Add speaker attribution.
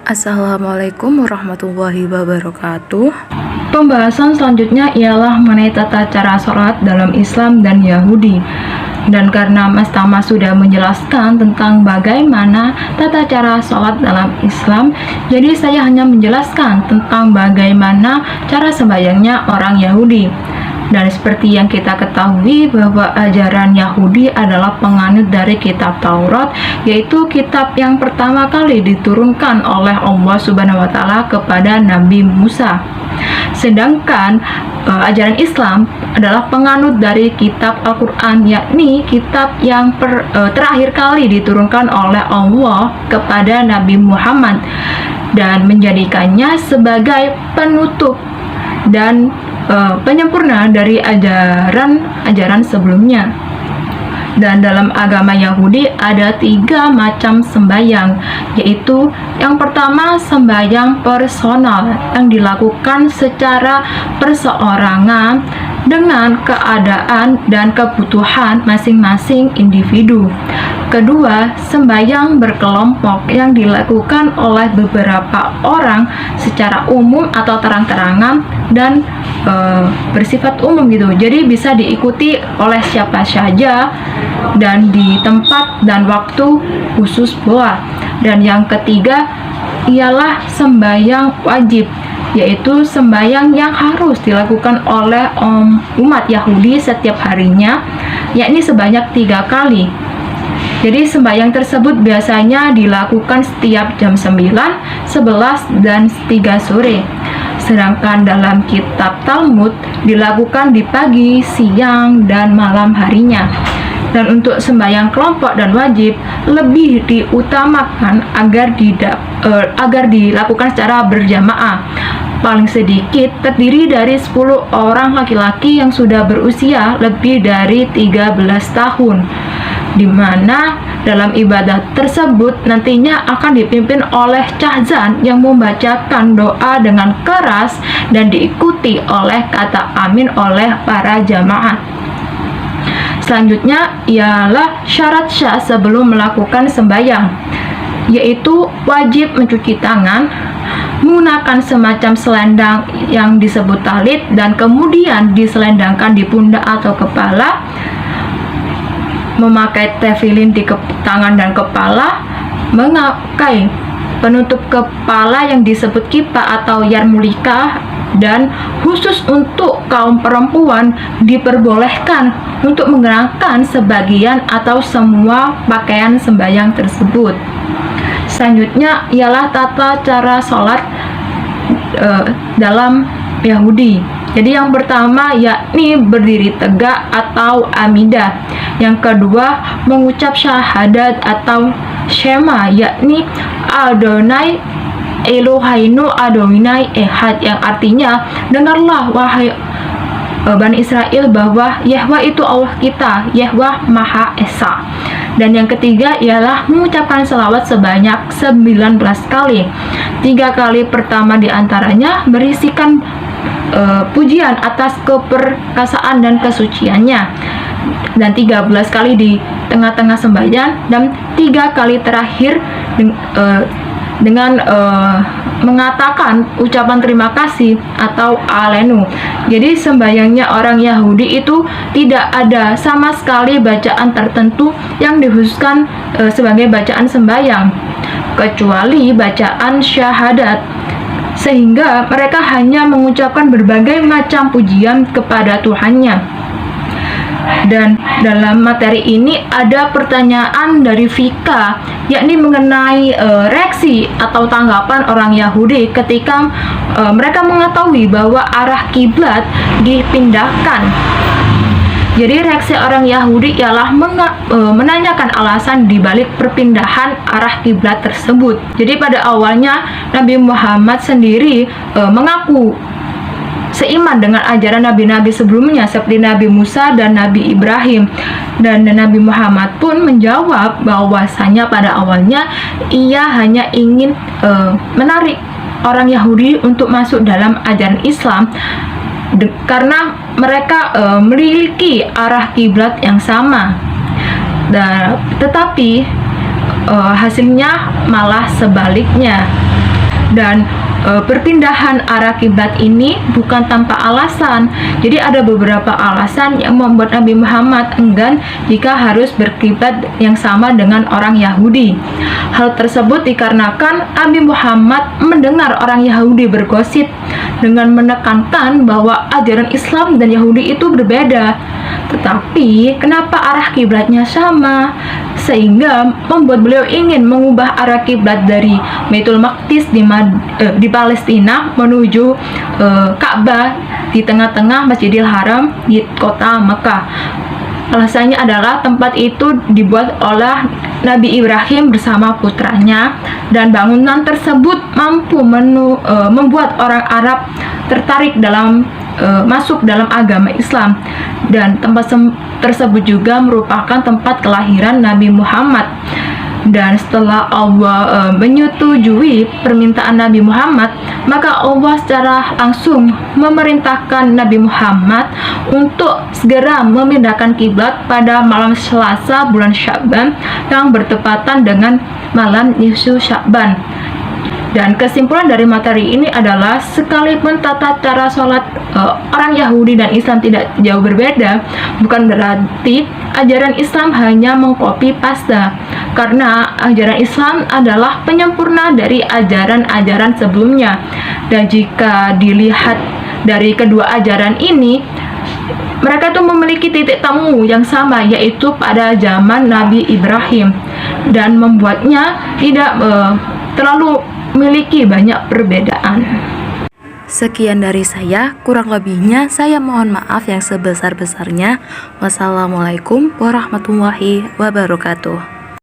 Speaker 1: Assalamualaikum warahmatullahi wabarakatuh.
Speaker 2: Pembahasan selanjutnya ialah mengenai tata cara sholat dalam Islam dan Yahudi. Dan karena Mas Tama sudah menjelaskan tentang bagaimana tata cara sholat dalam Islam, jadi saya hanya menjelaskan tentang bagaimana cara sembahyangnya orang Yahudi. Dan seperti yang kita ketahui bahwa ajaran Yahudi adalah penganut dari kitab Taurat, yaitu kitab yang pertama kali diturunkan oleh Allah Subhanahu wa Ta'ala kepada Nabi Musa. Sedangkan ajaran Islam adalah penganut dari kitab Al-Quran, yakni kitab yang terakhir kali diturunkan oleh Allah kepada Nabi Muhammad dan menjadikannya sebagai penutup dan penyempurna dari ajaran sebelumnya. Dan dalam agama Yahudi ada 3 macam sembahyang, yaitu yang pertama sembahyang personal yang dilakukan secara perseorangan dengan keadaan dan kebutuhan masing-masing individu. Kedua, sembahyang berkelompok yang dilakukan oleh beberapa orang secara umum atau terang-terangan dan bersifat umum gitu. Jadi bisa diikuti oleh siapa saja dan di tempat dan waktu khusus pula. Dan yang ketiga ialah sembahyang wajib, yaitu sembahyang yang harus dilakukan oleh umat Yahudi setiap harinya, yakni sebanyak 3 kali. Jadi sembahyang tersebut biasanya dilakukan setiap jam 9, 11, dan 3 sore. Sedangkan dalam kitab Talmud dilakukan di pagi, siang, dan malam harinya. Dan untuk sembahyang kelompok dan wajib lebih diutamakan agar dilakukan secara berjamaah. Paling sedikit terdiri dari 10 orang laki-laki yang sudah berusia lebih dari 13 tahun, di mana dalam ibadah tersebut nantinya akan dipimpin oleh cahzan yang membacakan doa dengan keras dan diikuti oleh kata amin oleh para jamaah. Selanjutnya ialah syarat syah sebelum melakukan sembahyang, yaitu wajib mencuci tangan, menggunakan semacam selendang yang disebut talit dan kemudian diselendangkan di pundak atau kepala, memakai tefilin di tangan dan kepala, memakai penutup kepala yang disebut kipa atau yarmulika, dan khusus untuk kaum perempuan diperbolehkan untuk mengenakan sebagian atau semua pakaian sembahyang tersebut. Selanjutnya ialah tata cara sholat dalam Yahudi. Jadi yang pertama yakni berdiri tegak atau amidah. Yang kedua mengucap syahadat atau shema, yakni Adonai Eloheinu Adonai Ehad, yang artinya dengarlah wahai Bani Israel bahwa Yahwa itu Allah kita, Yahwa Maha Esa. Dan yang ketiga ialah mengucapkan selawat sebanyak 19 kali. 3 kali pertama diantaranya berisikan pujian atas keperkasaan dan kesuciannya, dan 13 kali di tengah-tengah sembahyang, dan 3 kali terakhir dengan mengatakan ucapan terima kasih atau alenu. Jadi sembahyangnya orang Yahudi itu tidak ada sama sekali bacaan tertentu yang dikhususkan sebagai bacaan sembahyang, kecuali bacaan syahadat, sehingga mereka hanya mengucapkan berbagai macam pujian kepada Tuhannya. Dan dalam materi ini ada pertanyaan dari Vika, yakni mengenai reaksi atau tanggapan orang Yahudi ketika mereka mengetahui bahwa arah kiblat dipindahkan. Jadi reaksi orang Yahudi ialah menanyakan alasan dibalik perpindahan arah kiblat tersebut. Jadi pada awalnya Nabi Muhammad sendiri mengaku seiman dengan ajaran nabi-nabi sebelumnya seperti Nabi Musa dan Nabi Ibrahim. Dan Nabi Muhammad pun menjawab bahwasanya pada awalnya ia hanya ingin menarik orang Yahudi untuk masuk dalam ajaran Islam karena mereka memiliki arah kiblat yang sama. Tetapi hasilnya malah sebaliknya. Dan perpindahan arah kiblat ini bukan tanpa alasan. Jadi ada beberapa alasan yang membuat Nabi Muhammad enggan jika harus berkiblat yang sama dengan orang Yahudi. Hal tersebut dikarenakan Nabi Muhammad mendengar orang Yahudi bergosip dengan menekankan bahwa ajaran Islam dan Yahudi itu berbeda. Tetapi kenapa arah kiblatnya sama? Sehingga membuat beliau ingin mengubah arah kiblat dari Baitul Maqdis di Palestina menuju Ka'bah di tengah-tengah Masjidil Haram di kota Mekah. Alasannya adalah tempat itu dibuat oleh Nabi Ibrahim bersama putranya, dan bangunan tersebut mampu membuat orang Arab tertarik masuk dalam agama Islam, dan tempat tersebut juga merupakan tempat kelahiran Nabi Muhammad. Dan setelah Allah menyetujui permintaan Nabi Muhammad, maka Allah secara langsung memerintahkan Nabi Muhammad untuk segera memindahkan kiblat pada malam Selasa bulan Sya'ban yang bertepatan dengan malam nisfu Sya'ban. Dan kesimpulan dari materi ini adalah sekalipun tata cara sholat orang Yahudi dan Islam tidak jauh berbeda, bukan berarti ajaran Islam hanya mengcopy paste, karena ajaran Islam adalah penyempurna dari ajaran-ajaran sebelumnya. Dan jika dilihat dari kedua ajaran ini, mereka tuh memiliki titik temu yang sama, yaitu pada zaman Nabi Ibrahim, dan membuatnya tidak terlalu memiliki banyak perbedaan.
Speaker 1: Sekian dari saya, kurang lebihnya saya mohon maaf yang sebesar-besarnya. Wassalamualaikum warahmatullahi wabarakatuh.